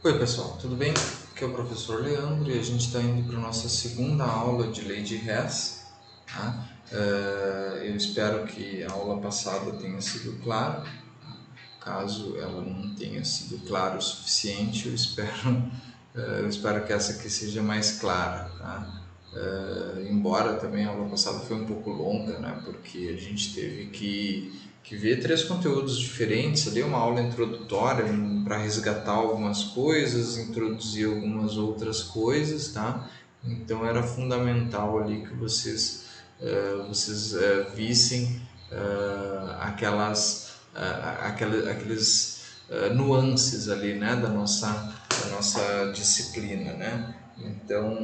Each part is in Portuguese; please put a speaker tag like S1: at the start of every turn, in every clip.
S1: Oi pessoal, tudo bem? Aqui é o professor Leandro e a gente está indo para a nossa segunda aula de lei de Hess. Tá? Eu espero que a aula passada tenha sido clara. Caso ela não tenha sido clara o suficiente, eu espero que essa aqui seja mais clara. Tá? Embora também a aula passada foi um pouco longa, né? Porque a gente teve que ver 3 conteúdos diferentes ali, uma aula introdutória para resgatar algumas coisas, introduzir algumas outras coisas, tá? Então era fundamental ali que vocês vissem aqueles nuances ali, né, da nossa disciplina, né? Então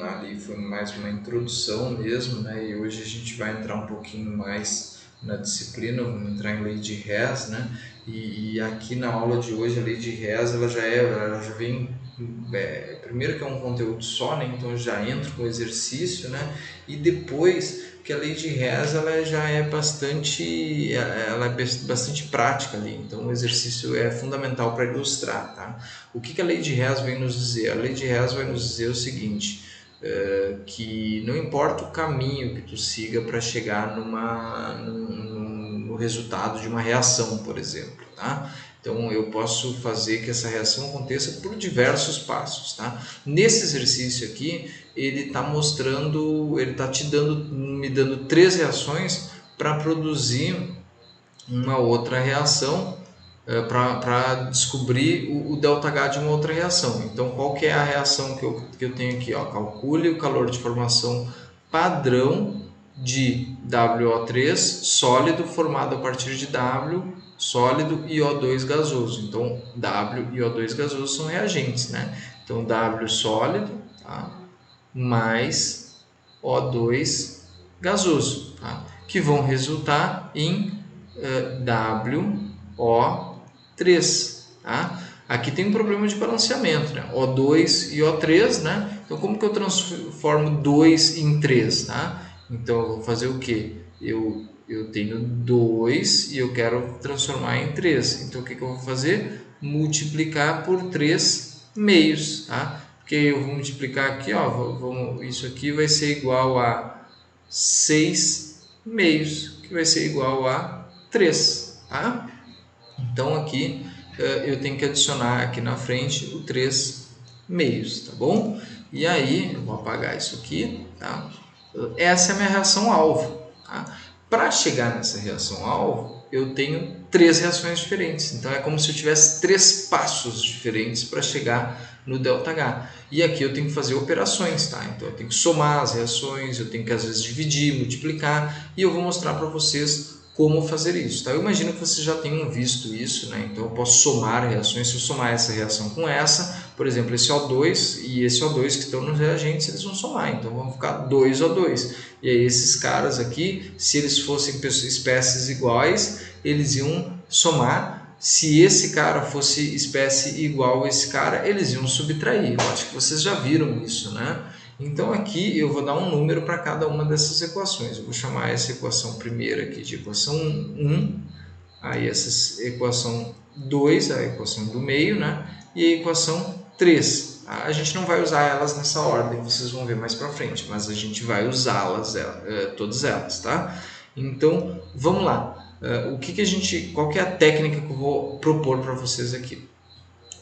S1: ali foi mais uma introdução mesmo, né? E hoje a gente vai entrar um pouquinho mais na disciplina, vamos entrar em lei de Hess, né? E aqui na aula de hoje a lei de Hess ela já vem primeiro que é um conteúdo só, né? Então já entra com o exercício, né? E depois que a lei de Hess ela já é bastante prática ali, então o exercício é fundamental para ilustrar, tá? O que a lei de Hess vem nos dizer? A lei de Hess vai nos dizer o seguinte, que não importa o caminho que tu siga para chegar no resultado de uma reação, por exemplo, tá? Então eu posso fazer que essa reação aconteça por diversos passos, tá? Nesse exercício aqui, ele está mostrando, ele está me dando 3 reações para produzir uma outra reação, para descobrir o ΔH de uma outra reação. Então, qual que é a reação que eu tenho aqui? Ó? Calcule o calor de formação padrão de WO3 sólido formado a partir de W sólido e O2 gasoso. Então, W e O2 gasoso são reagentes, né? Então, W sólido, tá? Mais O2 gasoso, tá? Que vão resultar em WO3. Tá? Aqui tem um problema de balanceamento, né? O2 e O3, né? Então, como que eu transformo 2 em 3? Tá? Então, eu vou fazer o quê? Eu tenho 2 e eu quero transformar em 3. Então, o que eu vou fazer? Multiplicar por 3 meios. Tá? Porque eu vou multiplicar aqui, ó, isso aqui vai ser igual a 6 meios, que vai ser igual a 3. Tá? Então, aqui eu tenho que adicionar aqui na frente o 3 meios, tá bom? E aí, eu vou apagar isso aqui, tá? Essa é a minha reação-alvo. Tá? Para chegar nessa reação-alvo, eu tenho 3 reações diferentes. Então, é como se eu tivesse 3 passos diferentes para chegar no ΔH. E aqui eu tenho que fazer operações, tá? Então, eu tenho que somar as reações, eu tenho que, às vezes, dividir, multiplicar. E eu vou mostrar para vocês como fazer isso, tá? Eu imagino que vocês já tenham visto isso, né? Então eu posso somar reações. Se eu somar essa reação com essa, por exemplo, esse O2 e esse O2 que estão nos reagentes, eles vão somar, então vão ficar 2O2. E aí esses caras aqui, se eles fossem espécies iguais, eles iam somar. Se esse cara fosse espécie igual a esse cara, eles iam subtrair. Eu acho que vocês já viram isso, né? Então aqui eu vou dar um número para cada uma dessas equações. Eu vou chamar essa equação primeira aqui de equação 1, aí essa equação 2, a equação do meio, né? E a equação 3. A gente não vai usar elas nessa ordem, vocês vão ver mais para frente, mas a gente vai usá-las, todas elas, tá? Então vamos lá. Qual que é a técnica que eu vou propor para vocês aqui?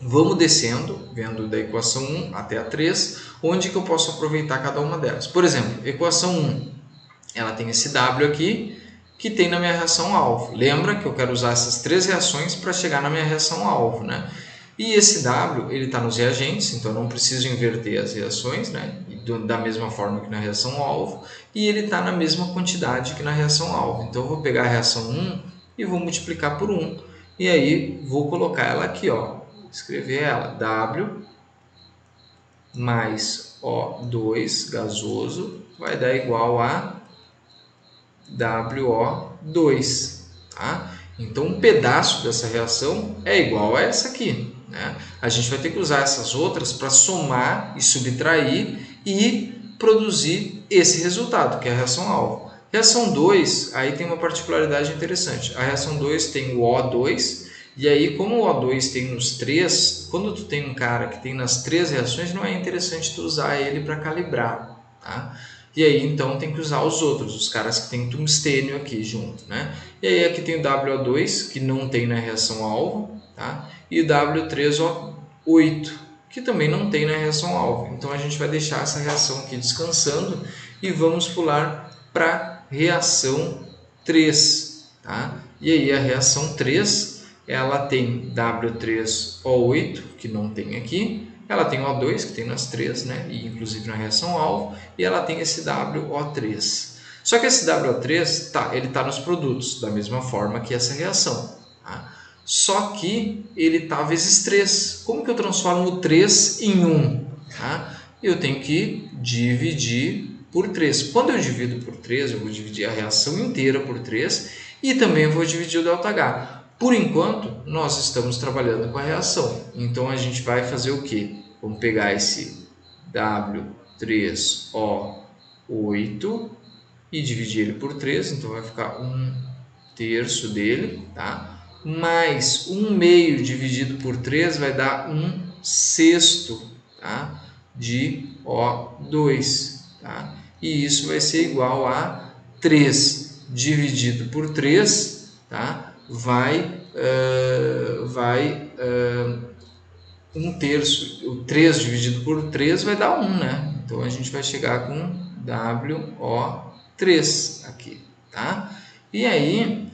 S1: Vamos descendo, vendo da equação 1 até a 3, onde que eu posso aproveitar cada uma delas. Por exemplo, equação 1, ela tem esse W aqui, que tem na minha reação-alvo. Lembra que eu quero usar essas 3 reações para chegar na minha reação-alvo, né? E esse W, ele está nos reagentes, então eu não preciso inverter as reações, né? Da mesma forma que na reação-alvo, e ele está na mesma quantidade que na reação-alvo. Então eu vou pegar a reação 1 e vou multiplicar por 1, e aí vou colocar ela aqui, ó. Escrever ela, W mais O2 gasoso vai dar igual a WO2. Tá? Então, um pedaço dessa reação é igual a essa aqui. Né? A gente vai ter que usar essas outras para somar e subtrair e produzir esse resultado, que é a reação-alvo. Reação 2, aí tem uma particularidade interessante. A reação 2 tem o O2 E aí, como o O2 tem nos 3, quando tu tem um cara que tem nas 3 reações, não é interessante tu usar ele para calibrar, tá? E aí, então, tem que usar os outros, os caras que tem tungstênio aqui junto, né? E aí, aqui tem o WO2, que não tem na reação alvo, tá? E o W3O8, que também não tem na reação alvo. Então, a gente vai deixar essa reação aqui descansando e vamos pular para reação 3, tá? E aí, a reação 3, ela tem W3O8, que não tem aqui, ela tem O2, que tem nas 3, né? E inclusive na reação alvo, e ela tem esse WO3. Só que esse WO3, ele está nos produtos, da mesma forma que essa reação. Tá? Só que ele está vezes 3. Como que eu transformo o 3 em 1? Tá? Eu tenho que dividir por 3. Quando eu divido por 3, eu vou dividir a reação inteira por 3 e também vou dividir o ΔH. Por enquanto, nós estamos trabalhando com a reação. Então, a gente vai fazer o quê? Vamos pegar esse W3O8 e dividir ele por 3. Então, vai ficar 1/3 dele, tá? Mais 1/2 dividido por 3 vai dar 1/6, tá? De O2, tá? E isso vai ser igual a 3 dividido por 3, tá? Vai 1/3, o 3 dividido por 3 vai dar 1, né? Então, a gente vai chegar com WO3 aqui, tá? E aí,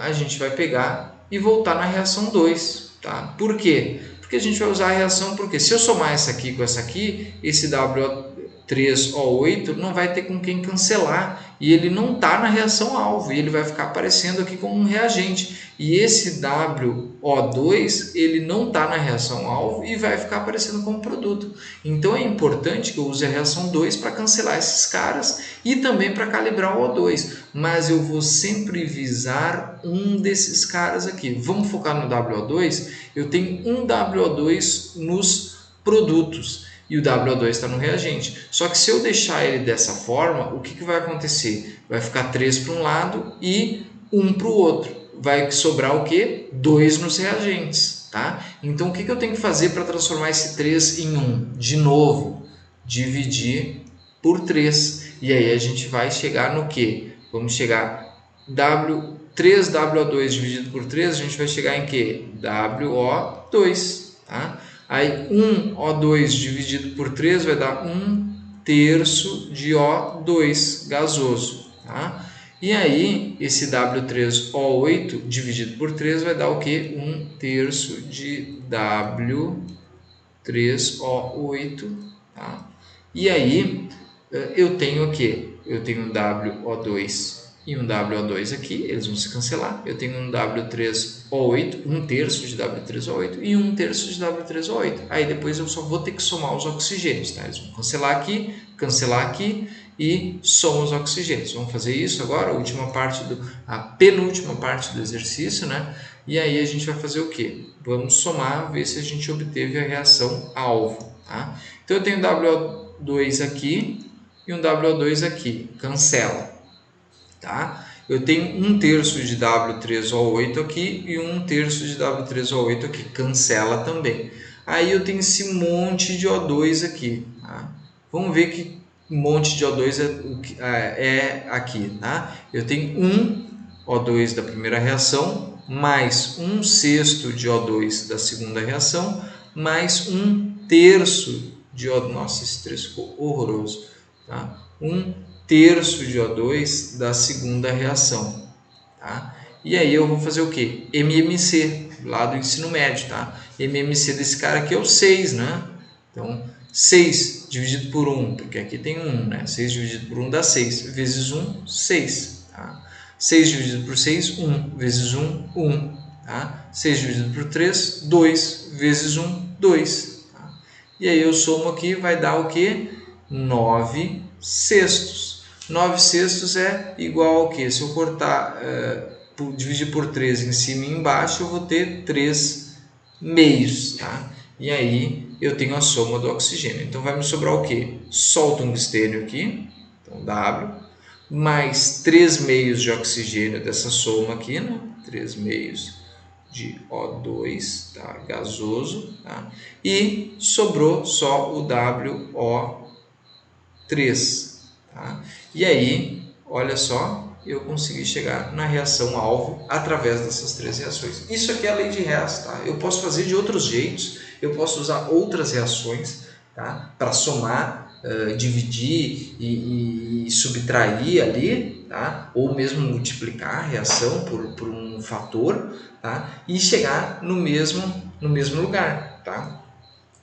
S1: a gente vai pegar e voltar na reação 2, tá? Por quê? Porque a gente vai usar a reação, porque se eu somar essa aqui com essa aqui, esse WO3O8 não vai ter com quem cancelar e ele não está na reação alvo e ele vai ficar aparecendo aqui como um reagente. E esse WO2 ele não está na reação alvo e vai ficar aparecendo como produto. Então é importante que eu use a reação 2 para cancelar esses caras e também para calibrar o O2. Mas eu vou sempre visar um desses caras aqui. Vamos focar no WO2? Eu tenho um WO2 nos produtos e o WO2 está no reagente. Só que se eu deixar ele dessa forma, o que vai acontecer? Vai ficar 3 para um lado e 1 para o outro. Vai sobrar o quê? 2 nos reagentes. Tá? Então, o que eu tenho que fazer para transformar esse 3 em 1? De novo, dividir por 3. E aí a gente vai chegar no quê? Vamos chegar 3WO2 dividido por 3, a gente vai chegar em quê? WO2. Tá? Aí 1O2 dividido por 3 vai dar 1/3 de O2 gasoso. Tá? E aí, esse W3O8 dividido por 3 vai dar o quê? 1/3 de W3O8. Tá? E aí, eu tenho o quê? Eu tenho um WO2 e um WO2 aqui, eles vão se cancelar. Eu tenho um W3O8, 1/3 de W3O8 e 1/3 de W3O8. Aí depois eu só vou ter que somar os oxigênios, tá? Eles vão cancelar aqui e somam os oxigênios. Vamos fazer isso agora, a penúltima parte do exercício, né? E aí a gente vai fazer o quê? Vamos somar, ver se a gente obteve a reação alvo, tá? Então eu tenho WO2 aqui e um WO2 aqui, cancela, tá? Eu tenho 1/3 de W3O8 aqui e 1/3 de W3O8 aqui, cancela também. Aí eu tenho esse monte de O2 aqui, tá? Vamos ver que monte de O2 é aqui, tá? Eu tenho 1 O2 da primeira reação, mais 1/6 de O2 da segunda reação, mais 1/3 de O2. Nossa, esse 3 ficou horroroso, tá? 1/3 de O2 da segunda reação, tá? E aí eu vou fazer o quê? MMC, lá do ensino médio, tá? MMC desse cara aqui é o 6, né? Então, 6 dividido por 1, porque aqui tem 1, né? 6 dividido por 1 dá 6, vezes 1, 6, tá? 6 dividido por 6, 1, vezes 1, 1, tá? 6 dividido por 3, 2, vezes 1, 2, tá? E aí eu somo aqui, vai dar o quê? 9/6. 9/6 é igual ao quê? Se eu cortar, dividir por 3 em cima e embaixo, eu vou ter 3/2, tá? E aí eu tenho a soma do oxigênio. Então vai me sobrar o quê? Só o tungstênio aqui, então W, mais 3/2 de oxigênio dessa soma aqui, né? 3/2 de O2, tá? Gasoso, tá? E sobrou só o WO3, tá? E aí, olha só, eu consegui chegar na reação alvo através dessas três reações. Isso aqui é a lei de Hess, tá? Eu posso fazer de outros jeitos, eu posso usar outras reações, tá? Para somar, dividir e subtrair ali, tá? Ou mesmo multiplicar a reação por um fator, tá? E chegar no mesmo lugar, tá?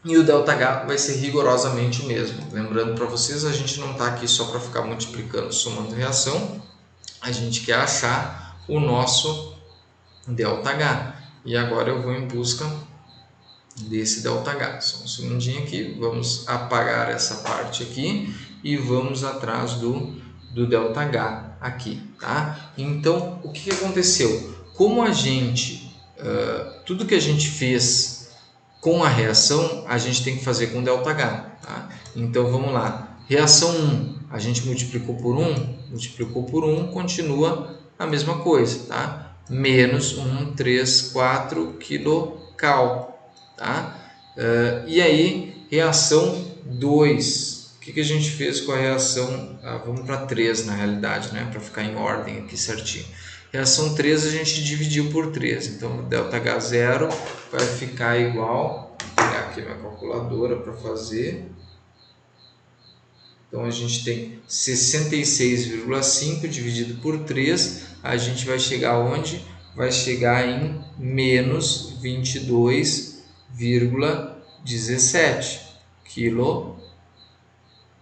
S1: E o ΔH vai ser rigorosamente o mesmo. Lembrando para vocês, a gente não está aqui só para ficar multiplicando, somando reação, a gente quer achar o nosso ΔH. E agora eu vou em busca desse ΔH. Só um segundinho aqui, vamos apagar essa parte aqui e vamos atrás do ΔH aqui, tá? Então, o que aconteceu? Como a gente, tudo que a gente fez com a reação, a gente tem que fazer com ΔH, tá? Então, vamos lá. Reação 1, a gente multiplicou por 1, continua a mesma coisa, tá? Menos 134 kcal. Tá? E aí, reação 2. O que a gente fez com a reação? Vamos para 3 na realidade, né? Para ficar em ordem aqui certinho. Reação 3 a gente dividiu por 3. Então, ΔH0 vai ficar igual. Vou pegar aqui minha calculadora para fazer. Então, a gente tem 66,5 dividido por 3. A gente vai chegar onde? Vai chegar em menos 22,17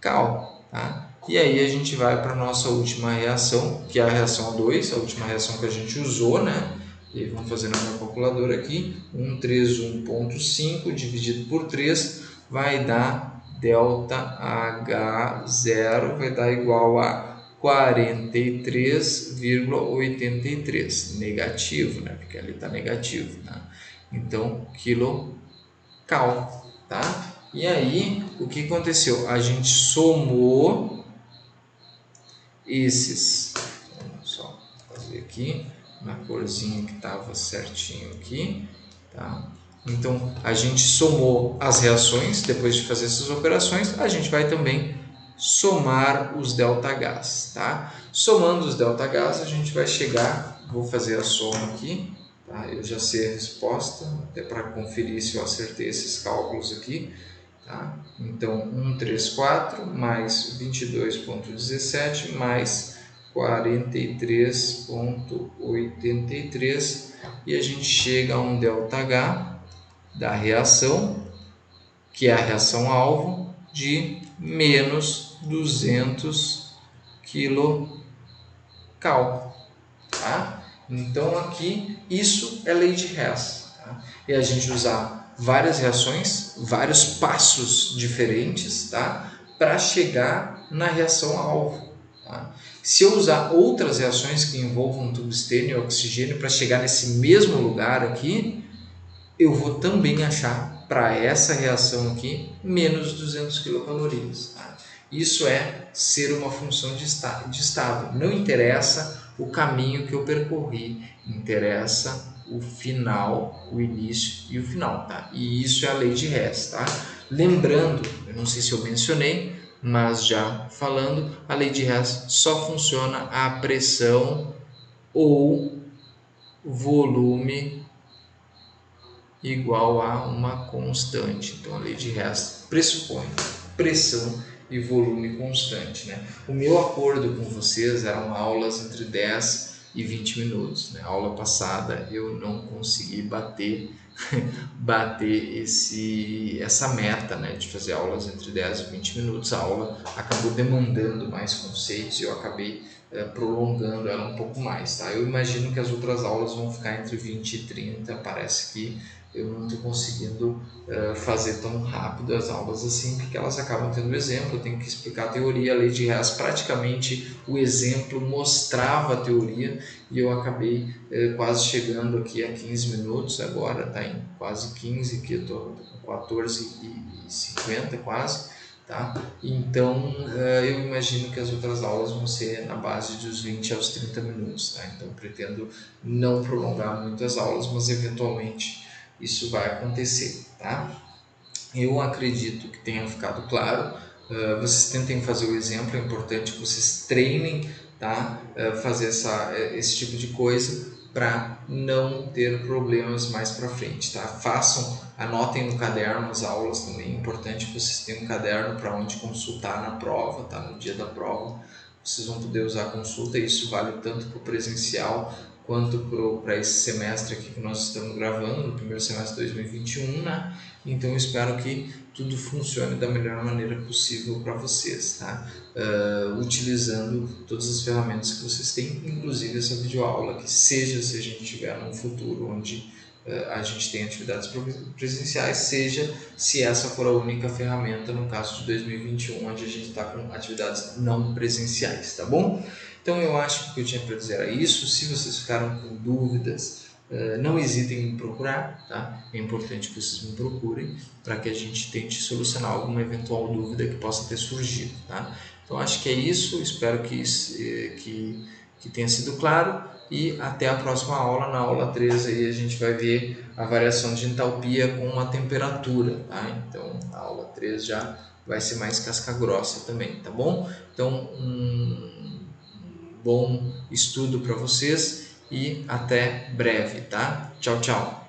S1: kcal, tá? E aí a gente vai para a nossa última reação, que é a reação 2, a última reação que a gente usou, né? E vamos fazer na minha calculadora aqui, 131,5 dividido por 3 vai dar ΔH0, vai dar igual a 43,83, negativo, né? Porque ali está negativo, tá? Então, kcal, tá? E aí, o que aconteceu? A gente somou esses, vamos só fazer aqui, na corzinha que estava certinho aqui, tá? Então, a gente somou as reações, depois de fazer essas operações, a gente vai também somar os ΔHs, tá? Somando os ΔHs, a gente vai chegar, vou fazer a soma aqui, tá? Eu já sei a resposta, até para conferir se eu acertei esses cálculos aqui, tá? Então, 134 mais 22,17 mais 43,83 e a gente chega a um ΔH da reação, que é a reação alvo, de menos 200 kcal, tá? Então aqui isso é lei de Hess, tá? E a gente usar várias reações, vários passos diferentes, tá? Para chegar na reação alvo, tá? Se eu usar outras reações que envolvam tungstênio e oxigênio para chegar nesse mesmo lugar aqui, eu vou também achar para essa reação aqui menos 200 quilocalorias. Tá? Isso é ser uma função de estado. Não interessa o caminho que eu percorri, interessa o final, o início e o final. Tá? E isso é a lei de Hess. Tá? Lembrando, eu não sei se eu mencionei, mas já falando, a lei de Hess só funciona a pressão ou volume igual a uma constante. Então, a lei de Hess pressupõe pressão e volume constante, né? O meu acordo com vocês eram aulas entre 10 e 20 minutos, né? A aula passada eu não consegui bater essa meta, né, de fazer aulas entre 10 e 20 minutos. A aula acabou demandando mais conceitos e eu acabei prolongando ela um pouco mais, tá? Eu imagino que as outras aulas vão ficar entre 20 e 30, parece que eu não estou conseguindo fazer tão rápido as aulas assim, porque elas acabam tendo exemplo, eu tenho que explicar a teoria, a lei de Hess, praticamente o exemplo mostrava a teoria e eu acabei quase chegando aqui a 15 minutos, agora está em quase 15, que eu estou com 14 e 50 quase, tá? Então, eu imagino que as outras aulas vão ser na base dos 20 aos 30 minutos, tá? Então, pretendo não prolongar muito as aulas, mas eventualmente isso vai acontecer, tá? Eu acredito que tenha ficado claro. Vocês tentem fazer o exemplo, é importante que vocês treinem, tá? Fazer esse tipo de coisa para não ter problemas mais para frente, tá? Façam, anotem no caderno as aulas também, é importante que vocês tenham um caderno para onde consultar na prova, tá? No dia da prova, vocês vão poder usar a consulta, e isso vale tanto para o presencial quanto para esse semestre aqui que nós estamos gravando, no primeiro semestre de 2021, né? Então eu espero que tudo funcione da melhor maneira possível para vocês, tá? Utilizando todas as ferramentas que vocês têm, inclusive essa videoaula, que seja se a gente tiver num futuro onde a gente tem atividades presenciais, seja se essa for a única ferramenta no caso de 2021, onde a gente está com atividades não presenciais, tá bom? Então eu acho que o que eu tinha para dizer era isso. Se vocês ficaram com dúvidas, não hesitem em me procurar, tá? É importante que vocês me procurem para que a gente tente solucionar alguma eventual dúvida que possa ter surgido, tá? Então acho que é isso, espero que tenha sido claro, e até a próxima aula. Na aula 3 aí a gente vai ver a variação de entalpia com a temperatura, tá? Então a aula 3 já vai ser mais casca grossa também, tá bom? Então bom estudo para vocês e até breve, tá? Tchau, tchau!